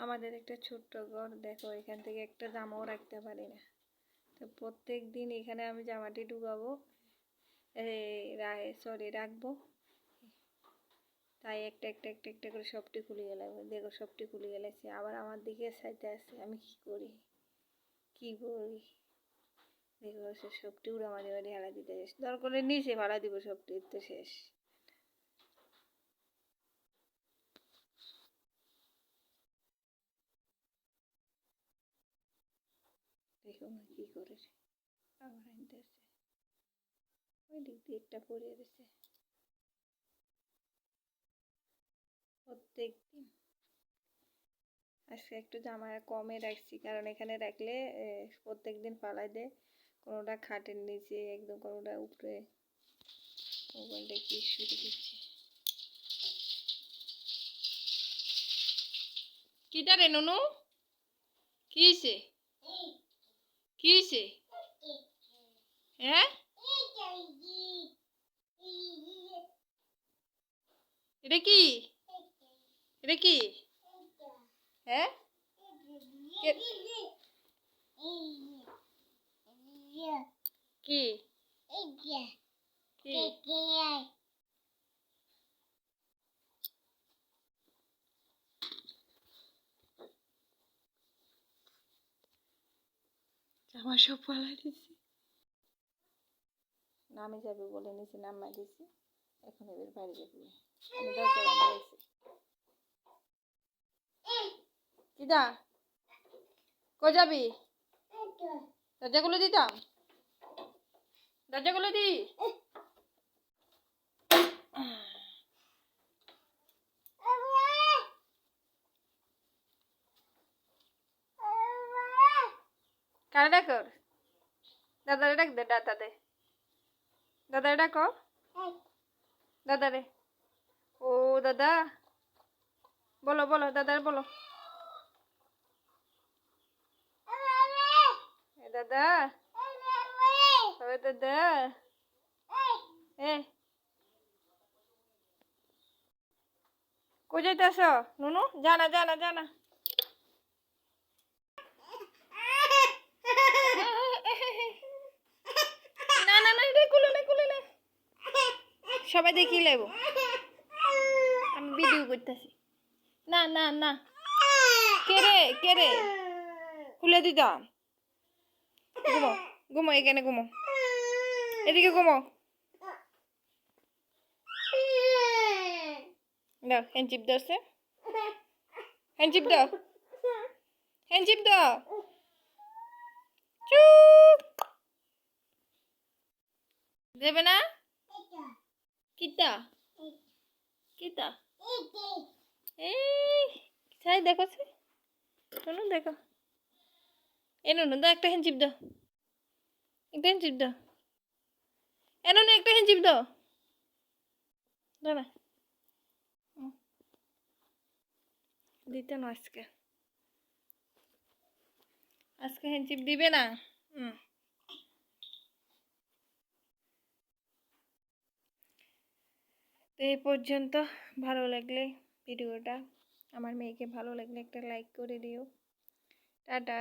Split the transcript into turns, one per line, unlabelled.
আমাদের একটা ছোট্ট ঘর, দেখো এখান থেকে একটা জামাও রাখতে পারি না। তো প্রত্যেক দিন এখানে আমি জামাটি ঢুকাবো, রাখবো, তাই একটা একটা একটা একটা করে সবটি খুলে গেলাম। দেখো সবটি খুলে গেলেছে, আবার আমার দিকে চাইতে আসছে। আমি কি করি দেখো সে সবটি উড়া মারি মারি হারা দিতে শেষ, দরকার নিচে ভাড়া দিব, সবটি তো শেষ। দেখো না কি করে, আবার আনতে আসছে, ওই দিক দিয়ে একটা পড়ে গেছে। প্রত্যেক দিন আজকে একটু জামা কমে রাখছি, কারণ এখানে রাখলে প্রত্যেক দিন পালাই দেয়। কোনোটা খাটের নিচে একদম, কোনোটা উপরে। মোবাইলটা কি শুরু করছে, কিটা রে নুনু, কি হয়েছে কি হয়েছে? হ্যাঁ এটা কি, এটা কি? হ্যাঁ কি কি জামা সব পালাই দিছি, নামে যাবে বলে নিচে নামাই দিছি। এখন এদের বাইরে যাবে, আমি দরজা বানিয়েছি। কিদা কই যাবি? দরজাগুলো দিতাম, দরজাগুলো দি। কারে ডাকো? দাদারে ডাক দে, দাদা দাদারে ডাকো, দাদারে। ও দাদা, বলো বলো দাদারে বলো, দাদা তবে দাদা। কই যাইতেছ নুনু? জানা জানা জানা, না না না, কুলো না কুলো না, সবাই দেখি লেব, আমি ভিডিও করতেছি। না না না, কে রে খুলে দিতাম। ঘুমো ঘুমো, এখানে ঘুমো, এদিকে ঘুমো। দাও হ্যান্ডচিপ দাও, হ্যান্ডচিপ দাও, হ্যান্ডচিপ দাও। চুপ, দেবে না? কিতা কিতা এই চাই দেখো, শোনো দেখো, এ নুনু দাও একটা হ্যান্ডচিপ দাও, একটা হ্যান্ডচিপ দাও, এ নুনু একটা হ্যান্ডচিপ দাও, দাও না। দিতে না আজকে, আজকে হ্যান্ডচিপ দিবে না। তো এই পর্যন্ত। ভালো লাগলে ভিডিওটা, আমার মেয়েকে ভালো লাগলে একটা লাইক করে দিও। টাটা।